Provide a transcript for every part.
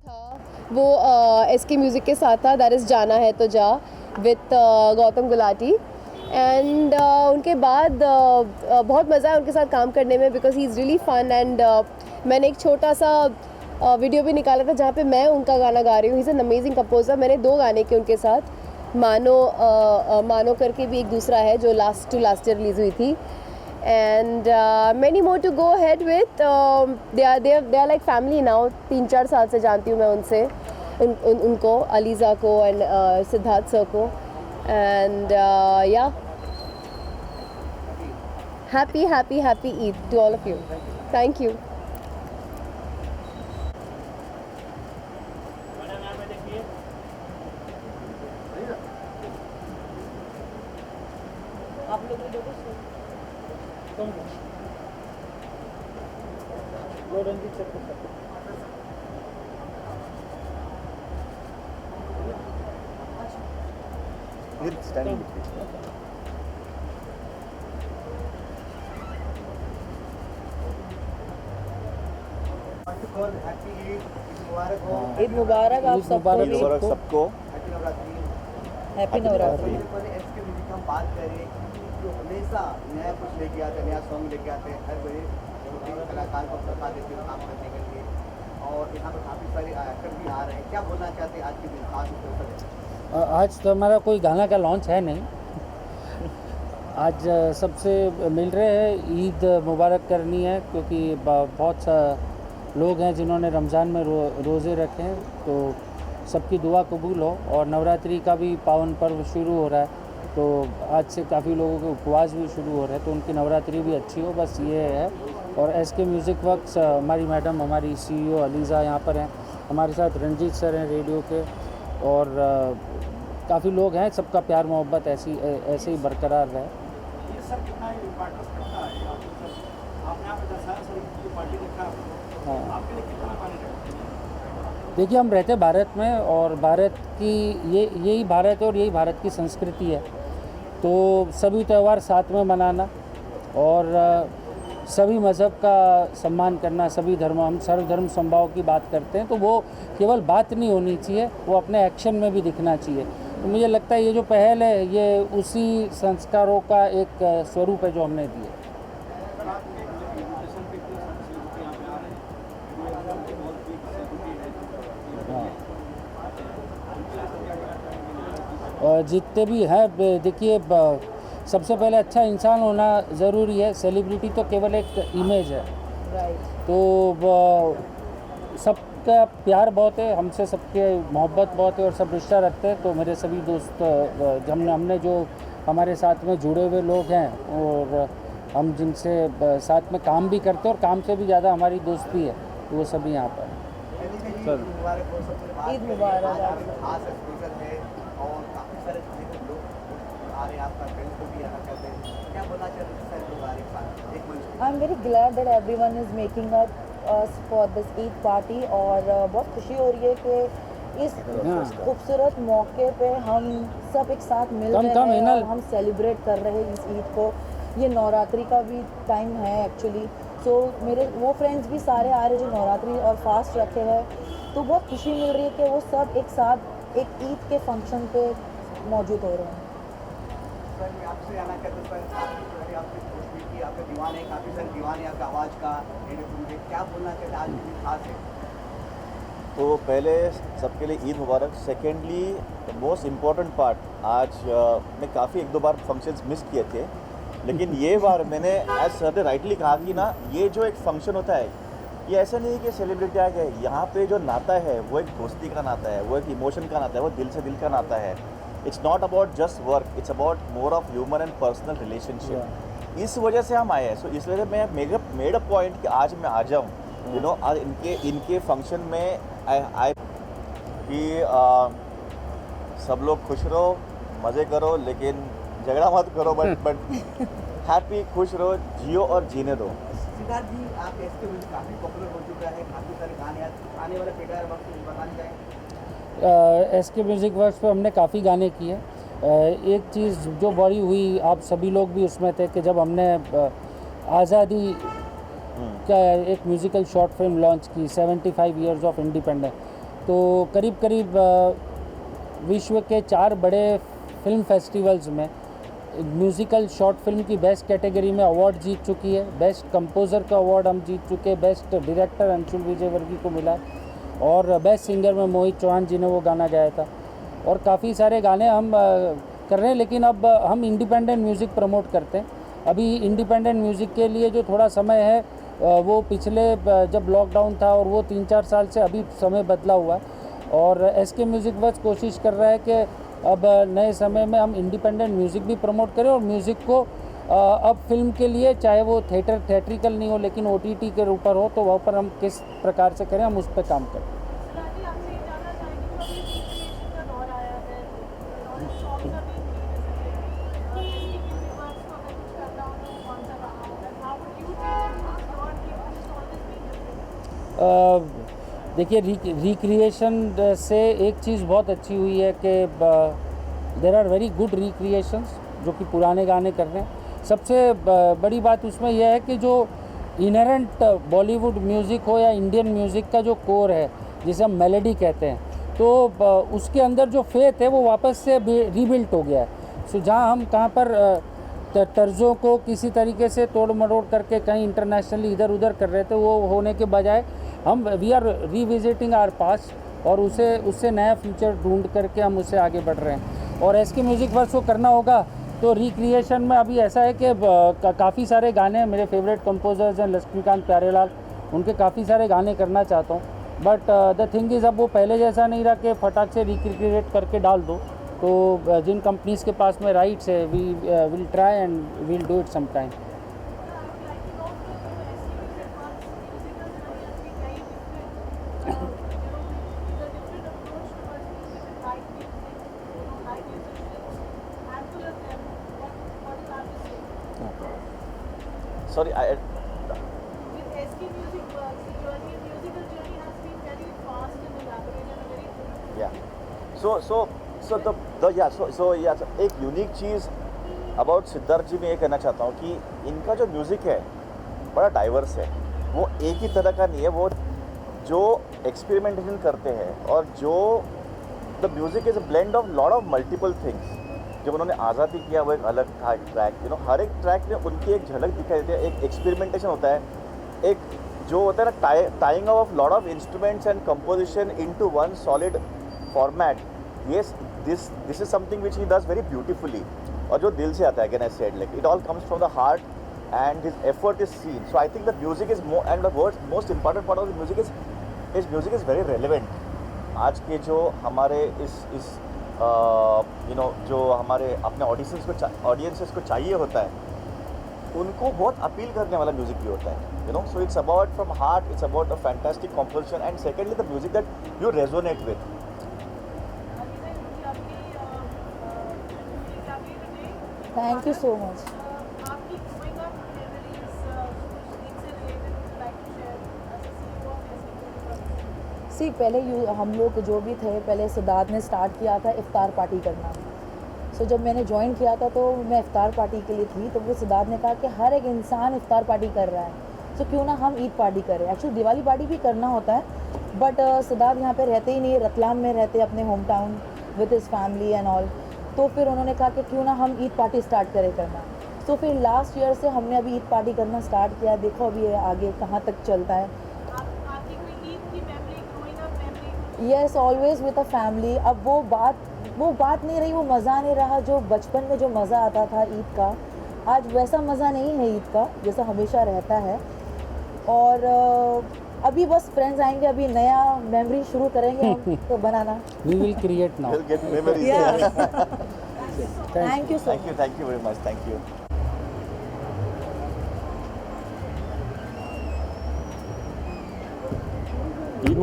था वो SK music के साथ था, दैट इज़ जाना है तो जा विथ गौतम गुलाटी एंड उनके बाद बहुत मज़ा आया उनके साथ काम करने में because he is really fun and मैंने एक छोटा सा वीडियो भी निकाला था जहाँ पे मैं उनका गाना गा रही हूँ। He is an amazing composer. मैंने 2 गाने किए उनके साथ, मानो करके भी एक दूसरा है जो लास्ट ईयर रिलीज़ हुई थी and many more to go ahead with. They are like family now. 3-4 साल से जानती हूँ मैं उनको अलीज़ा को एंड सिद्धार्थ सर को एंड या happy Eid to all of you. Thank you. आप लोग रंजीत सर ईद मुबारक आप सबको हैप्पी नवरात्रि। हम बात करें जो हमेशा नया कुछ लेके आते हैं, नया सॉन्ग लेके आते हैं, हर बड़े कलाकार को सफा देते हैं काम करने के लिए और यहाँ पर काफ़ी सारे एक्टर भी आ रहे हैं। क्या बोलना चाहते हैं आज के दिन खास अवसर है? आज तो हमारा कोई गाना का लॉन्च है नहीं। आज सबसे मिल रहे हैं, ईद मुबारक करनी है क्योंकि बहुत सा लोग हैं जिन्होंने रमज़ान में रोज़े रखे हैं, तो सबकी दुआ कबूल हो। और नवरात्रि का भी पावन पर्व शुरू हो रहा है, तो आज से काफ़ी लोगों के उपवास भी शुरू हो रहे हैं, तो उनकी नवरात्रि भी अच्छी हो, बस ये है। और SK म्यूज़िक वर्क्स, हमारी मैडम, हमारी CEO अलीज़ा यहाँ पर हैं, हमारे साथ रंजीत सर हैं रेडियो के, और काफ़ी लोग हैं। सबका प्यार मोहब्बत ऐसे ही बरकरार रहे। हाँ, देखिए हम रहते भारत में, और भारत की यही भारत है और यही भारत की संस्कृति है, तो सभी त्यौहार साथ में मनाना और सभी मज़हब का सम्मान करना, सभी धर्म, हम सर्वधर्म समभाव की बात करते हैं, तो वो केवल बात नहीं होनी चाहिए, वो अपने एक्शन में भी दिखना चाहिए। तो मुझे लगता है ये जो पहल है ये उसी संस्कारों का एक स्वरूप है जो हमने दिए। जितने भी हैं, देखिए सबसे पहले अच्छा इंसान होना ज़रूरी है। सेलिब्रिटी तो केवल एक इमेज है, तो सबका प्यार बहुत है, हमसे सबके मोहब्बत बहुत है और सब रिश्ता रखते हैं। तो मेरे सभी दोस्त, हमने जो हमारे साथ में जुड़े हुए लोग हैं और हम जिनसे साथ में काम भी करते हैं और काम से भी ज़्यादा हमारी दोस्ती है, तो वो सभी यहाँ पर ईद मुबारक। और काफ़ी सारे लोग आ रहे हैं, आपका फ्रेंड को भी आना चाहते हैं। क्या बोलना चाहते हैं सारे लोग आ रहे हैं एक मंच? आई am very glad that everyone is making us for this Eid party, और बहुत खुशी हो रही है कि इस खूबसूरत मौके पे हम सब एक साथ मिल रहे हैं और हम सेलिब्रेट कर रहे हैं इस ईद को। ये नवरात्रि का भी टाइम है एक्चुअली, सो मेरे वो फ्रेंड्स भी सारे आ रहे हैं जो नवरात्रि और फास्ट रखे हैं, तो बहुत खुशी मिल रही है कि वो सब एक साथ एक ईद के फंक्शन पे मौजूद हो रहे हैं। सर मैं आपसे आना चाहता हूँ, आपसे कोशिश की, आपके दीवाने, काफ़ी सारे दीवाने आपका आवाज़ का, मुझे क्या बोलना चाहते हैं आज के दिन खास है? तो पहले सबके लिए ईद मुबारक। सेकेंडली मोस्ट इम्पॉर्टेंट पार्ट, आज मैं काफ़ी 1-2 बार फंक्शंस मिस किए थे, लेकिन ये बार मैंने एज सर ने राइटली कहा कि ना, ये जो एक फंक्शन होता है, ये ऐसा नहीं है कि सेलिब्रिटी आ गए। यहाँ पे जो नाता है वो एक दोस्ती का नाता है, वो एक इमोशन का नाता है, वो दिल से दिल का नाता है। It's not about just work, it's about more of human and personal relationship. इस वजह से हम आए हैं। सो इस वजह से मैं मेड अ पॉइंट कि आज मैं आ जाऊँ, यू नो, आज इनके फंक्शन में आए कि सब लोग खुश रहो, मज़े करो, लेकिन झगड़ा मत करो, बट हैप्पी, खुश रहो, जियो और जीने दो। सिद्धार्थ जी, आप SK म्यूज़िक काफ़ी पॉपुलर हो चुका है, काफ़ी सारे गाने आने वाले पेगार वक्त बताने जाएँ? SK म्यूज़िक वर्क्स पे हमने काफ़ी गाने किए। एक चीज़ जो बड़ी हुई, आप सभी लोग भी उसमें थे, कि जब हमने आज़ादी का एक म्यूज़िकल शॉर्ट फिल्म लॉन्च की, 75 ईयर्स ऑफ इंडिपेंडेंस, तो करीब करीब विश्व के 4 बड़े फिल्म फेस्टिवल्स में म्यूज़िकल शॉर्ट फिल्म की बेस्ट कैटेगरी में अवार्ड जीत चुकी है। बेस्ट कंपोज़र का अवार्ड हम जीत चुके हैं। बेस्ट डायरेक्टर अंशुल विजयवर्गीय को मिला और बेस्ट सिंगर में मोहित चौहान जी ने वो गाना गाया था। और काफ़ी सारे गाने हम कर रहे हैं, लेकिन अब हम इंडिपेंडेंट म्यूज़िक प्रमोट करते हैं। अभी इंडिपेंडेंट म्यूज़िक के लिए जो थोड़ा समय है वो पिछले जब लॉकडाउन था और वो 3-4 साल से अभी समय बदला हुआ है। और एसके म्यूज़िक वर्क्स कोशिश कर रहा है कि अब नए समय में हम इंडिपेंडेंट म्यूज़िक भी प्रमोट करें और म्यूज़िक को अब फिल्म के लिए, चाहे वो थिएट्रिकल नहीं हो लेकिन OTT के ऊपर हो, तो वहाँ पर हम किस प्रकार से करें, हम उस पर काम करें। देखिए, रिक्रिएशन से एक चीज़ बहुत अच्छी हुई है कि there are very good recreations जो कि पुराने गाने कर रहे हैं। सबसे बड़ी बात उसमें यह है कि जो इनहेरेंट बॉलीवुड म्यूज़िक हो या इंडियन म्यूज़िक का जो कोर है, जिसे हम मेलोडी कहते हैं, तो उसके अंदर जो फेथ है वो वापस से रीबिल्ट हो गया है। सो जहाँ हम कहाँ पर तर्ज़ों को किसी तरीके से तोड़ मरोड़ करके कहीं इंटरनेशनली इधर उधर कर रहे थे, वो होने के बजाय हम we are revisiting our past और उससे नया फ्यूचर ढूंढ करके हम उससे आगे बढ़ रहे हैं। और एसके म्यूज़िक वर्क्स को करना होगा तो रिक्रिएशन में अभी ऐसा है कि काफ़ी सारे गाने मेरे फेवरेट कंपोजर्स हैं, लक्ष्मीकांत प्यारेलाल, उनके काफ़ी सारे गाने करना चाहता हूँ। बट द थिंग इज़ अब वो पहले जैसा नहीं रहा कि फटाक से रिक्रिएट करके डाल दो। तो जिन कंपनीज़ के पास में राइट्स है, we will try and we'll do it some time. Sorry, With SK Music Works, the journey, musical journey has been very fast and elaborate and very yeah. So एक unique cheese about Siddharth जी में ये कहना चाहता हूँ कि इनका जो music है बड़ा डाइवर्स है। वो एक ही तरह का नहीं है। वो जो एक्सपेरिमेंटेशन करते हैं और जो the music is a blend of lot of multiple things. जब उन्होंने आज़ादी किया वो एक अलग था ट्रैक, हर एक ट्रैक में उनकी एक झलक दिखाई देती है। एक एक्सपेरिमेंटेशन होता है, एक जो होता है ना tying of lot of instruments and composition into one solid format. Yes, this is something which he does very beautifully और जो दिल से आता है। Again I said, like it all comes from the heart and his effort is seen. So I think the music is more, and the most important part of the music is his music is very relevant. आज के जो हमारे इस जो हमारे अपने audiences को चाहिए होता है, उनको बहुत अपील करने वाला म्यूज़िक भी होता है। So it's about from heart, it's about a fantastic composition and secondly the music that you resonate with. Thank you so much. आपकी growing up memories, music से related would you like to share as a CEO of SK Music Works? सी पहले हम लोग जो भी थे, पहले सिद्धार्थ ने स्टार्ट किया था इफ्तार पार्टी करना। सो जब मैंने ज्वाइन किया था तो मैं इफ्तार पार्टी के लिए थी, तो फिर सिद्धार्थ ने कहा कि हर एक इंसान इफ्तार पार्टी कर रहा है, तो क्यों ना हम ईद पार्टी करें। एक्चुअली दिवाली पार्टी भी करना होता है, बट सिद्धार्थ यहाँ पे रहते ही नहीं, रतलाम में रहते अपने home town with his family and all. तो फिर उन्होंने कहा कि क्यों ना हम ईद पार्टी स्टार्ट करें करना। तो फिर लास्ट ईयर से हमने अभी ईद पार्टी करना स्टार्ट किया। देखो अभी आगे कहाँ तक चलता है। आपकी कोई ईद की memory, growing up memory? Yes, always with a family. अब वो बात नहीं रही, वो मज़ा नहीं रहा जो बचपन में जो मज़ा आता था ईद का। आज वैसा मज़ा नहीं है ईद का जैसा हमेशा रहता है। और अभी बस फ्रेंड्स आएंगे, अभी नया मेमोरी शुरू करेंगे हम तो बनाना। We will create now. We'll get memories. Thank you so much. Thank you very much. Thank you. Eid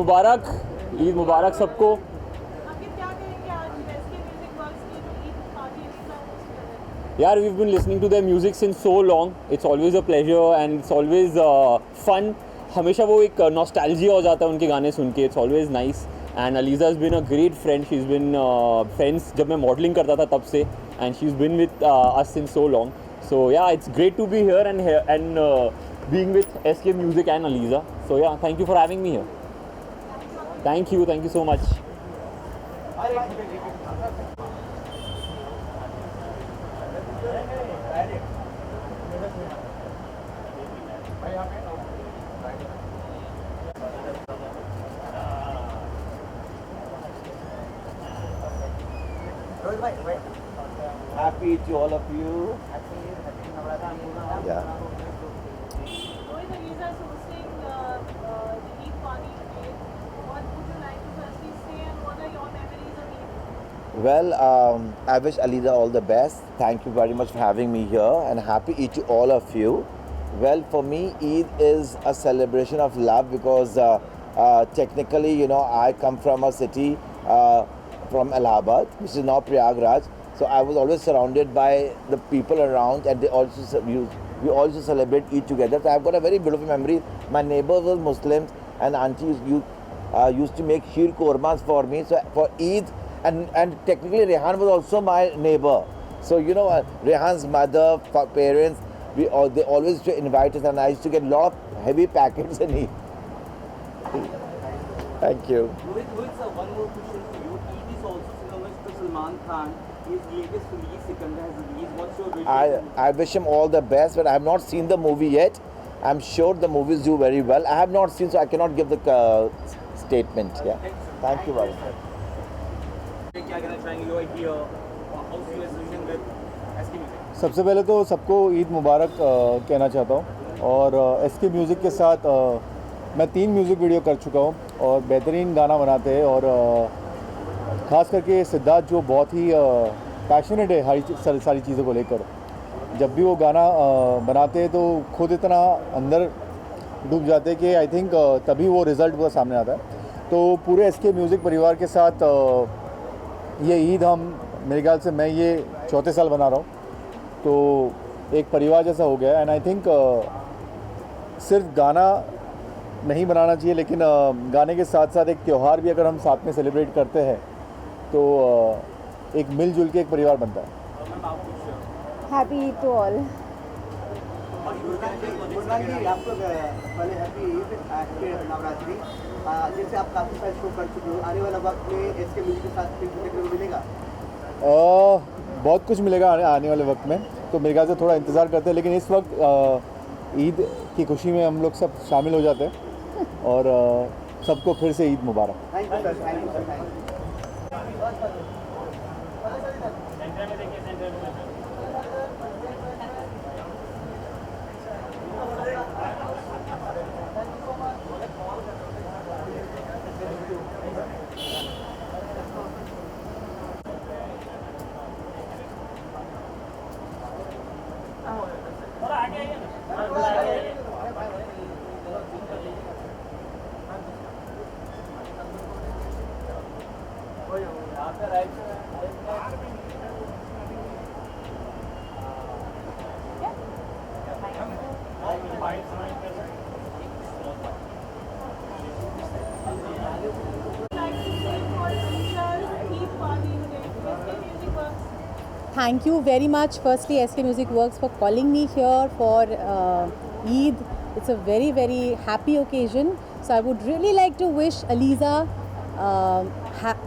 मुबारक सबको। आखिर क्या कहेंगे आज SK Music Works की जो ईद पार्टी अलीज़ा होस्ट कर रहे हैं? यार, we've been listening to their music since so long. It's always a pleasure and it's always fun. हमेशा वो एक नॉस्टैल्जिया हो जाता है उनके गाने सुन के। It's always nice. And Aliza has been a great friend. She's been friends जब मैं मॉडलिंग करता था तब से, and she's been with us since so long. So yeah, it's great to be here and being with SK Music and Aliza. So yeah, thank you for having me here. Thank you so much. Happy to all of you. Yeah. Rohit, Aliza is hosting the Eid party today. What would you like to firstly say and what are your memories of Eid? Well, I wish Aliza all the best. Thank you very much for having me here, and happy Eid to all of you. Well, for me, Eid is a celebration of love because technically, you know, I come from a city from Allahabad, which is now Prayagraj. So I was always surrounded by the people around, and we also celebrate Eid together. So I've got a very beautiful memory. My neighbors were Muslims, and aunties used to make sheer kormas for me. So for Eid, and technically Rehan was also my neighbor. So you know, Rehan's mother, parents, they always used to invite us, and I used to get a lot of heavy packets and eat. Thank you. Rohit, sir, one more question for you. Eid is also synonymous to Salman Khan. His latest release, Sikandar, has released. What's your vision? I wish him all the best, but I have not seen the movie yet. I'm sure the movies do very well. I have not seen, so I cannot give the statement. Yeah. Thank you very much. क्या कहना चाहेंगे लोग कि how's you association with SK music? सबसे पहले तो सबको ईद मुबारक कहना चाहता हूँ, और एसके म्यूज़िक के साथ मैं 3 म्यूज़िक वीडियो कर चुका हूँ और बेहतरीन गाना बनाते हैं, और ख़ास करके सिद्धार्थ जो बहुत ही पैशनेट है सारी चीज़ों को लेकर। जब भी वो गाना बनाते हैं तो खुद इतना अंदर डूब जाते हैं कि आई थिंक तभी वो रिज़ल्ट वो सामने आता है। तो पूरे एसके म्यूज़िक परिवार के साथ ये ईद मेरे ख्याल से मैं ये 4थे साल बना रहा हूँ, तो एक परिवार जैसा हो गया। एंड आई थिंक सिर्फ गाना नहीं बनाना चाहिए, लेकिन गाने के साथ साथ एक त्यौहार भी अगर हम साथ में सेलिब्रेट करते हैं तो एक मिलजुल के एक परिवार बनता है। Happy Eid to all. Gurban जी, आपको पहले हैप्पी ईद, हैप्पी नवरात्रि। जैसे आप काफ़ी सारे शो कर चुके हो, आने वाला वक्त में एसके म्यूजिक के साथ फिर देखने को मिलेगा? बहुत कुछ मिलेगा आने वाले वक्त में, तो मेरे ख्याल से थोड़ा इंतज़ार करते हैं। लेकिन इस वक्त ईद की खुशी में हम लोग सब शामिल हो जाते हैं, और सबको फिर से ईद मुबारक। Thank you sir, thank you sir, thank you. Thank you very much, firstly SK Music Works, for calling me here for Eid. It's a very, very happy occasion. So I would really like to wish Aliza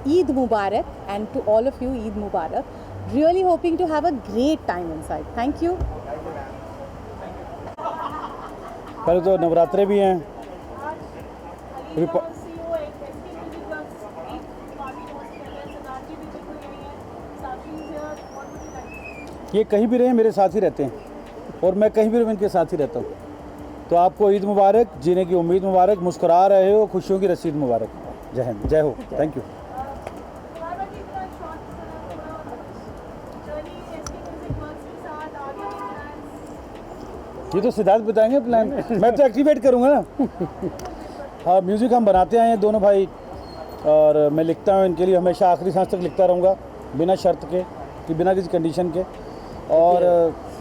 Eid Mubarak, and to all of you Eid Mubarak. Really hoping to have a great time inside. Thank you. पहले तो नवरात्रे भी हैं। Aliza और CEO SK Music Works Eid party host कर रहे हैं, सरदार जी भी बिल्कुल यही है, साथी here, what would you like to say? ये कहीं भी रहे मेरे साथ ही रहते हैं, और मैं कहीं भी रहूँ इनके साथ ही रहता हूँ। तो आपको ईद मुबारक, जीने की उम्मीद मुबारक, मुस्कुरा रहे हो, खुशियों की रसीद मुबारक। जय हिंद, जय हो। Thank you. ये तो सिद्धार्थ बताएंगे प्लान, मैं तो एक्टिवेट करूँगा ना। हाँ, म्यूज़िक हम बनाते आए हैं दोनों भाई, और मैं लिखता हूँ इनके लिए, हमेशा आखिरी सांस तक लिखता रहूँगा, बिना शर्त के, कि बिना किसी कंडीशन के। और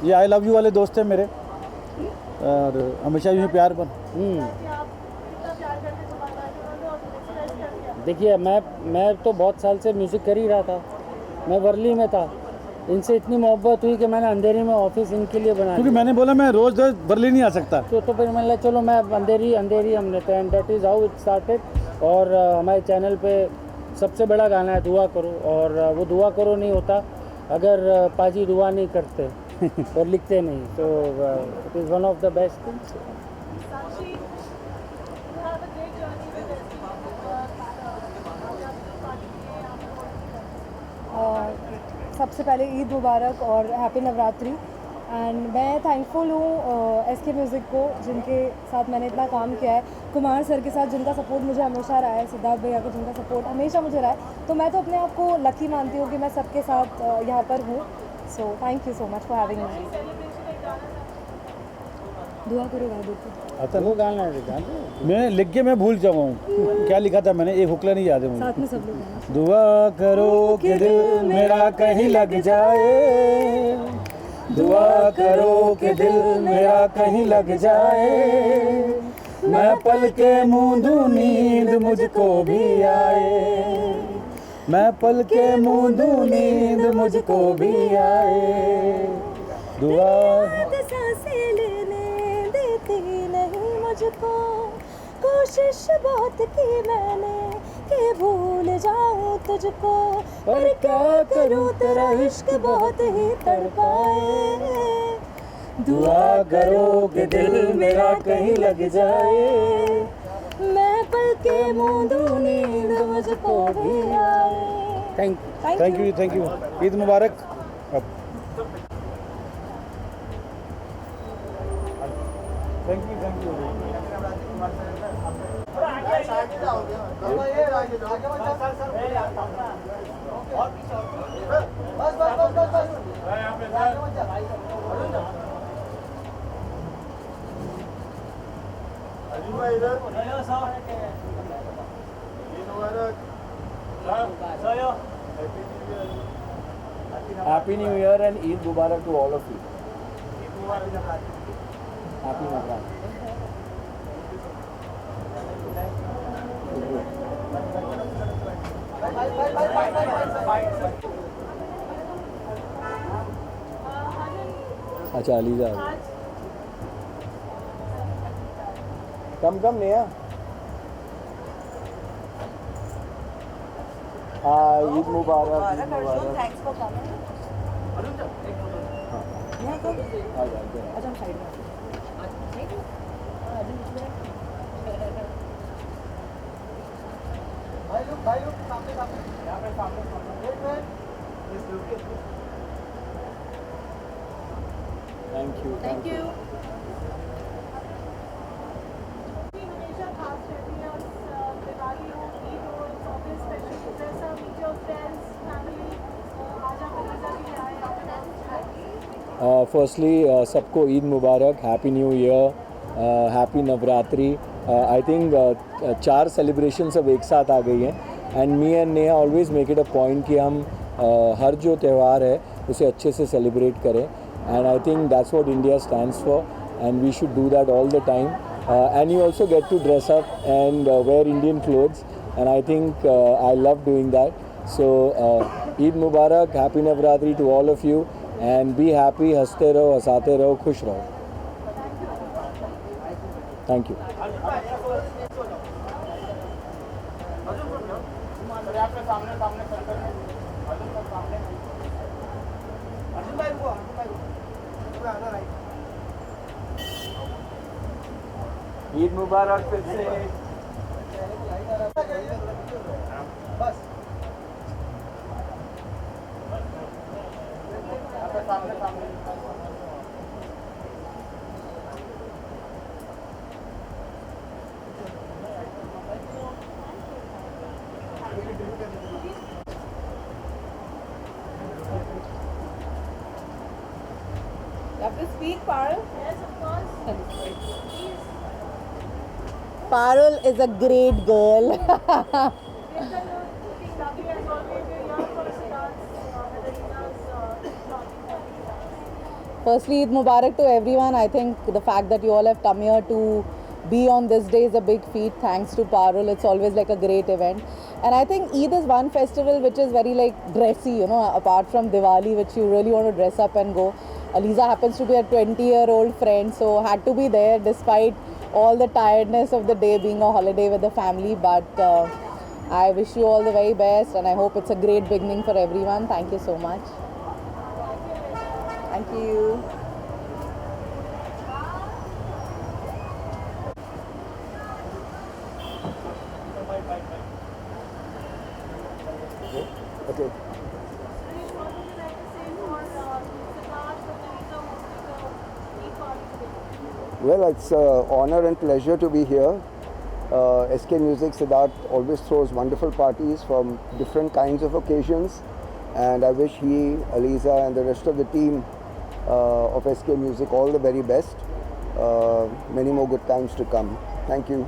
ये आई लव यू वाले दोस्त हैं मेरे, और हमेशा यूँ प्यार बन। देखिए, मैं तो बहुत साल से म्यूज़िक कर ही रहा था, मैं वर्ली में था, इनसे इतनी मोहब्बत हुई कि मैंने अंधेरी में ऑफिस इनके लिए बनाया, क्योंकि मैंने बोला मैं रोज़ वर्ली नहीं आ सकता। तो फिर मैंने चलो मैं अंधेरी हमने, and that is how it started. और हमारे चैनल पे सबसे बड़ा गाना है दुआ करो, और वो दुआ करो नहीं होता अगर पाजी दुआ नहीं करते और लिखते नहीं, तो it is one of the best things. Sakshi, you have a great journey with SK सबसे पहले ईद मुबारक और हैप्पी नवरात्रि। एंड मैं थैंकफुल हूँ एसके म्यूज़िक को, जिनके साथ मैंने इतना काम किया है, कुमार सर के साथ जिनका सपोर्ट मुझे हमेशा रहा है, सिद्धार्थ भैया को जिनका सपोर्ट हमेशा मुझे रहा है, तो मैं तो अपने आप को लकी मानती हूँ कि मैं सबके साथ यहाँ पर हूँ। So thank you so much for having me. दुआ करो गा दो अच्छा वो गाना है गाना मैं लिख के मैं भूल जाऊँ क्या लिखा था मैंने, एक हुकला नहीं याद है मुझे। साथ में सब लोग गाना। दुआ करो कि दिल मेरा कहीं लग जाए, दुआ करो कि दिल मेरा कहीं लग जाए, मैं पल के मूंदूं नींद मुझको भी आए, मैं पल के मूंदूं नींद मुझको भी आए। दुआ सांसें लेने देती नहीं मुझको, कोशिश बहुत की मैंने कि भूल जाऊं तुझको, पर क्या करूं तेरा इश्क बहुत ही तड़पाए। दुआ करो कि दिल मेरा कहीं लग जाए, मैं पल के मूंदूं नींद मुझको भी आए। Thank you. ईद मुबारक। Thank you. Happy New Year and Eid Mubarak to all of you. Happy Navratri. अच्छा अलीजा कम नेहा। हाँ ईद मुबारक। Thanks for coming. यहाँ कब? अच्छा हम साइड में। भाई लोग सामने यहाँ पे सामने थैंक यू। हमेशा खास रहती है, दिवाली हो, ईद हो, इट्स ऑलवेज स्पेशल। जैसा मीट योर फ्रेंड्स, फैमिली, आजा अलीजा भी आए। फर्स्टली सबको ईद मुबारक, happy new year, happy Navratri. I think 4 celebration सब एक साथ आ गई हैं and me and Neha always make it a point कि हम हर जो त्यौहार है उसे अच्छे से सेलिब्रेट करें and I think that's what India stands for and we should do that all the time and you also get to dress up and wear Indian clothes and I think I love doing that. So Eid Mubarak, happy Navratri to all of you and be happy, हंसते रहो, हंसाते रहो, खुश रहो। Thank you. Eid मुबारक फिर से। बस You have to speak, Parul. Yes, of course. Please. Parul is a great girl. Looking lovely as always. We're here for Siddharth's, Adelina's vlogging. Firstly, Eid Mubarak to everyone. I think the fact that you all have come here to be on this day is a big feat. Thanks to Parul. It's always like a great event. And I think Eid is one festival which is very like dressy, you know, apart from Diwali, which you really want to dress up and go. Aliza happens to be a 20-year-old friend, so had to be there despite all the tiredness of the day being a holiday with the family. But I wish you all the very best, and I hope it's a great beginning for everyone. Thank you so much. Thank you. Okay. Well, it's an honor and pleasure to be here. SK Music Siddharth always throws wonderful parties from different kinds of occasions, and I wish he, Aliza, and the rest of the team of SK Music all the very best. Many more good times to come. Thank you.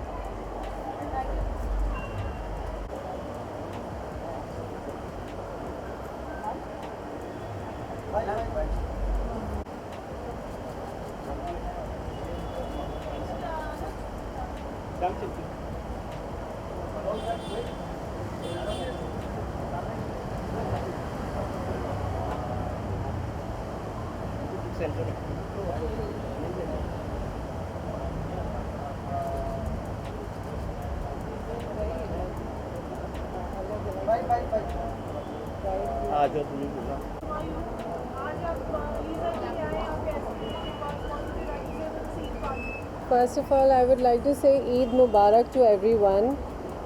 First of all, I would like to say Eid Mubarak to everyone.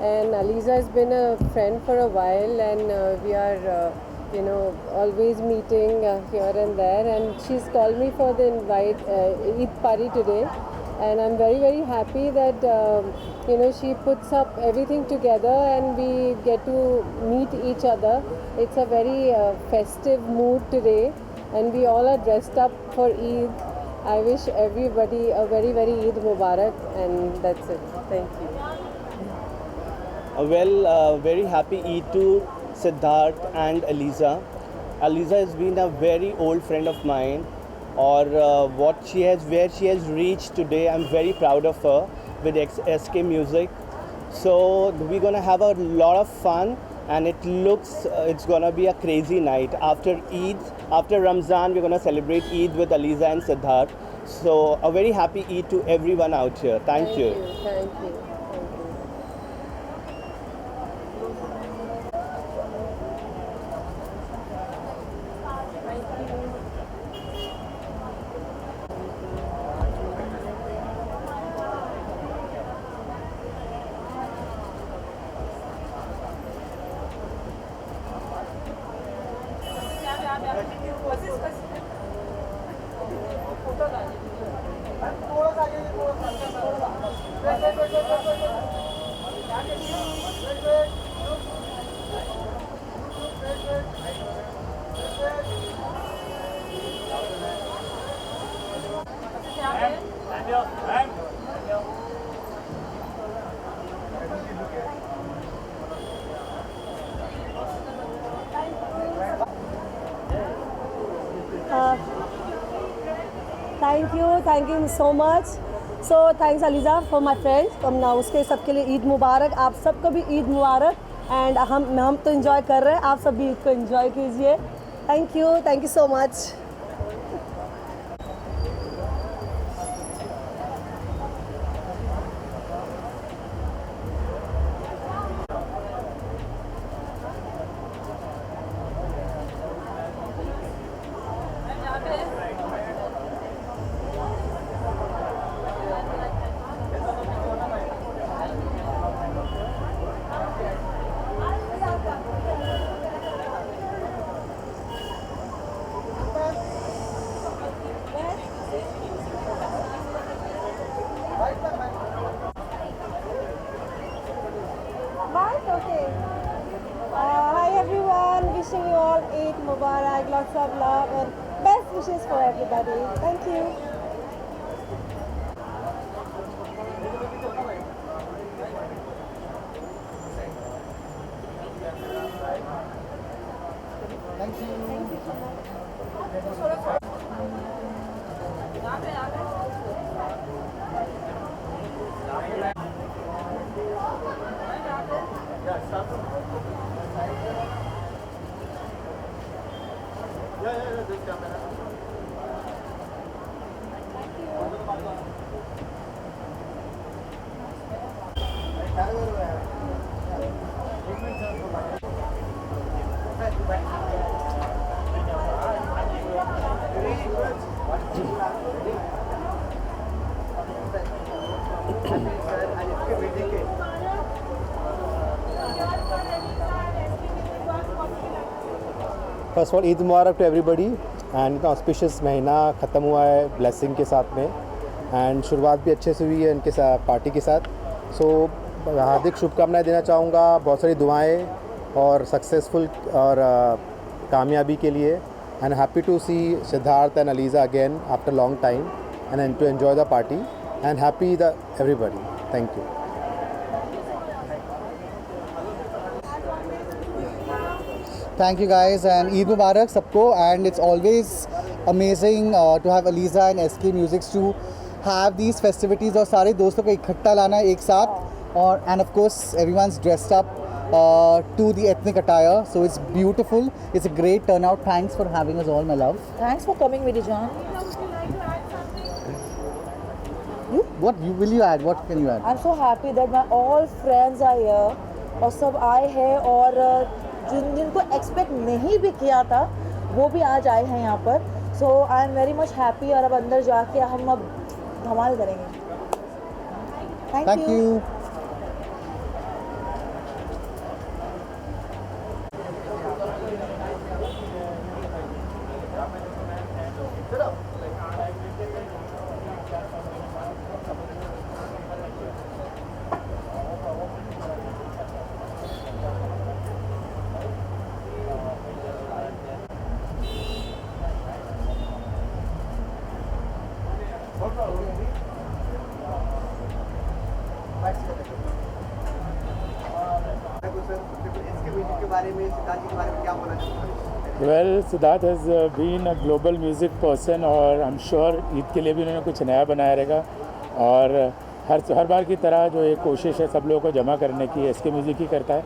And Aliza has been a friend for a while, and we are, always meeting here and there. And she's called me for the Eid party today. And I'm very, very happy that, she puts up everything together and we get to meet each other. It's a very festive mood today, and we all are dressed up for Eid. I wish everybody a very, very Eid Mubarak, and that's it. Thank you. Very happy Eid to Siddharth and Aliza. Aliza has been a very old friend of mine, or where she has reached today. I'm very proud of her with SK Music. So we're gonna have a lot of fun, and it looks it's gonna be a crazy night. After Eid, after Ramzan, we're gonna celebrate Eid with Aliza and Siddharth. So a very happy Eid to everyone out here. Thank you. Thank you. Thank you so much. So thanks Aliza for my friend. उसके सबके लिए ईद मुबारक. आप सबको भी ईद मुबारक. And हम तो enjoy कर रहे हैं. आप सब भी ईद को enjoy कीजिए. Thank you so much. Hi everyone, wishing you all Eid Mubarak, lots of love and best wishes for everybody. Thank you. First of all Eid Mubarak to everybody and इतना ऑस्पिशियस महीना ख़त्म हुआ है ब्लेसिंग के साथ में एंड शुरुआत भी अच्छे से हुई है इनके साथ पार्टी के साथ। सो हार्दिक शुभकामनाएं देना चाहूँगा, बहुत सारी दुआएं और सक्सेसफुल और कामयाबी के लिए and happy to see Siddharth and Aliza again after long time and to enjoy the party and happy the everybody. Thank you. Thank you guys and Eid Mubarak सबको and it's always amazing to have Aliza and SK Musics to have these festivities और सारे दोस्तों को इकट्ठा लाना एक साथ और and of course everyone's dressed up to the ethnic attire so it's beautiful, it's a great turnout. Thanks for having us all my love. Thanks for coming Vidijan. What will you add? What can you add? I'm so happy that my all friends are here और सब आए हैं और जिनको expect नहीं भी किया था वो भी आज आए हैं यहाँ पर। So I am very much happy और अब अंदर जाके हम अब धमाल करेंगे। Thank you. Well, Siddharth has been a global music person और I'm sure ईद के लिए भी उन्होंने कुछ नया बनाया रहेगा और हर बार की तरह जो एक कोशिश है सब लोगों को जमा करने की SK म्यूजिक ही करता है।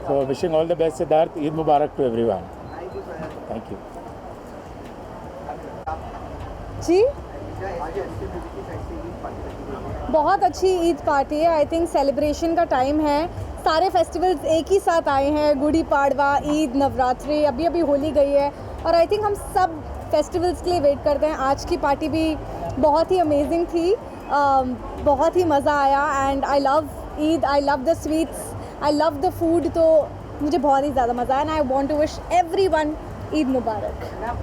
So wishing all the best Siddharth, Eid Mubarak to everyone. Thank you. जी बहुत अच्छी ईद पार्टी है। आई थिंक सेलिब्रेशन का टाइम है, सारे फेस्टिवल्स एक ही साथ आए हैं, गुड़ी पाड़वा, ईद, नवरात्रि, अभी अभी होली गई है और आई थिंक हम सब फेस्टिवल्स के लिए वेट करते हैं। आज की पार्टी भी बहुत ही अमेजिंग थी, बहुत ही मज़ा आया and I love Eid, I love the sweets, I love the food, तो मुझे बहुत ही ज़्यादा मज़ा आया and I want to wish everyone Eid मुबारक।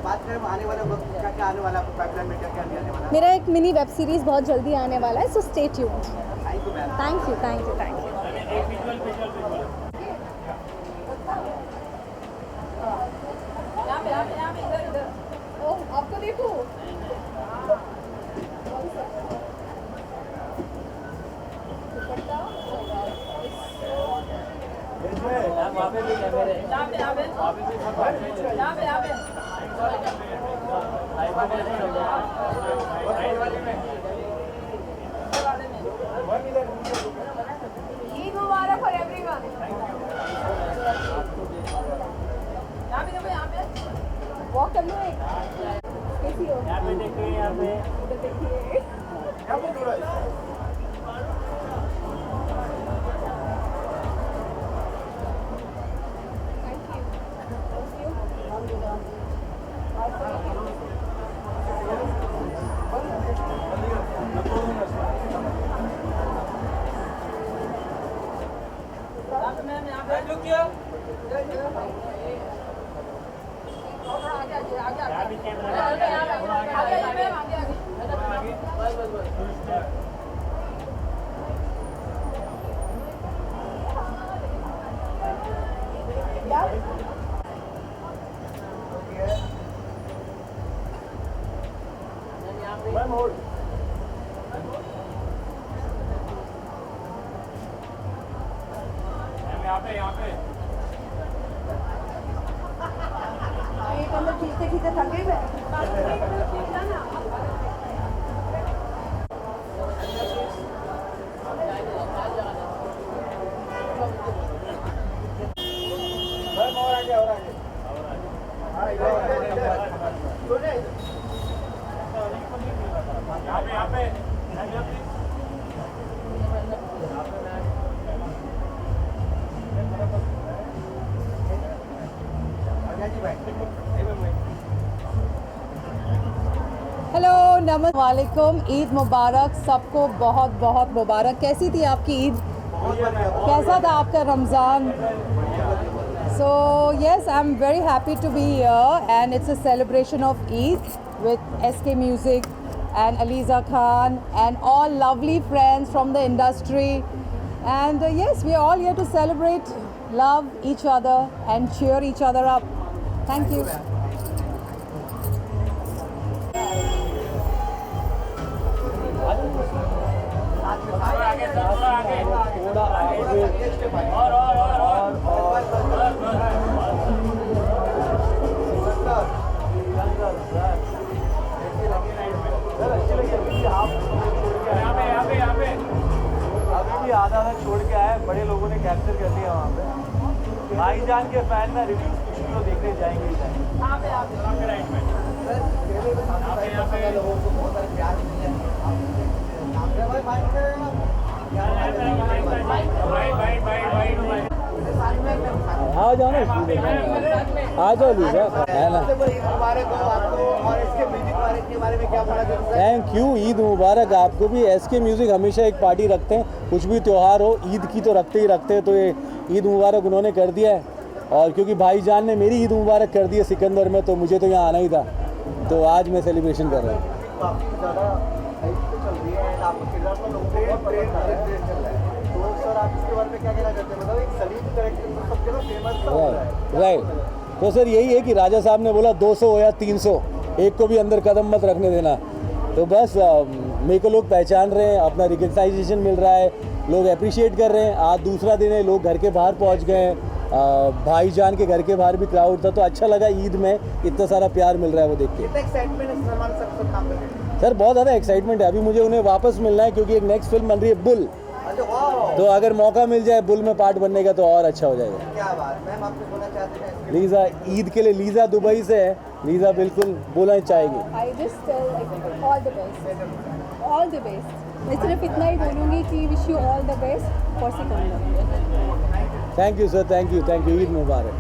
बात करें आने वाले वक्त क्या आने वाला है, पाइपलाइन में क्या आने वाला है? मेरा एक मिनी वेब सीरीज़ बहुत जल्दी आने वाला है, so stay tuned. Thank you thank you thank you. आपको देखो वहाँ पे भी कैमरे ईद मुबारक फॉर एवरीवन। यहाँ पे वॉक कर लो एक। कैसी हो? यहाँ पे देखिए, यहाँ पे देखिए। खींचते खींचते थक गई मैं। हेलो नमस्ते वालेकुम, ईद मुबारक सबको, बहुत बहुत मुबारक। कैसी थी आपकी ईद? कैसा था आपका Ramzan? So yes, I'm very happy to be here and it's a celebration of Eid with SK Music and Aliza Khan and all lovely friends from the industry. And yes, we are all here to celebrate, love each other and cheer each other up. Thank you. अभी भी आधा छोड़ के आए, बड़े लोगों ने capture कर लिया वहाँ पे। भाईजान के फैन ना रिव्यूज कुछ भी तो देखने जाएंगे ही लोगों को बहुत सारे प्यार मिले आ जाओ ना, आ जाओ लीजा, है ना। थैंक यू, ईद मुबारक आपको भी। SK म्यूज़िक हमेशा एक पार्टी रखते हैं, कुछ भी त्यौहार हो, ईद की तो रखते ही रखते हैं। तो ये ईद मुबारक उन्होंने कर दिया है, और क्योंकि भाईजान ने मेरी ईद मुबारक कर दी है सिकंदर में, तो मुझे तो यहाँ आना ही था, तो आज मैं सेलिब्रेशन कर रहा हूँ। राइट, तो सर यही है कि राजा साहब ने बोला 200 हो या 300, एक को भी अंदर कदम मत रखने देना। तो बस मेरे को लोग पहचान रहे हैं, अपना रिकग्नाइजेशन मिल रहा है, लोग अप्रिशिएट कर रहे हैं। आज दूसरा दिन है, लोग घर के बाहर पहुंच गए हैं, भाईजान के घर के बाहर भी क्राउड था, तो अच्छा लगा ईद में इतना सारा प्यार मिल रहा है वो देख के। सर बहुत ज़्यादा एक्साइटमेंट है, अभी मुझे उन्हें वापस मिलना है क्योंकि एक नेक्स्ट फिल्म बन रही है बुल, तो अगर मौका मिल जाए बुल में पार्ट बनने का तो और अच्छा हो जाएगा। क्या बात, मैम आपसे बोलना चाहते हैं लीजा ईद के लिए, लीजा दुबई से है, लीजा बिल्कुल बोलना चाहेगी। I just tell like all the best, all the best. मैं सिर्फ इतना ही बोलूँगी कि wish you all the best for Sikandar. Thank you sir, thank you, Eid Mubarak.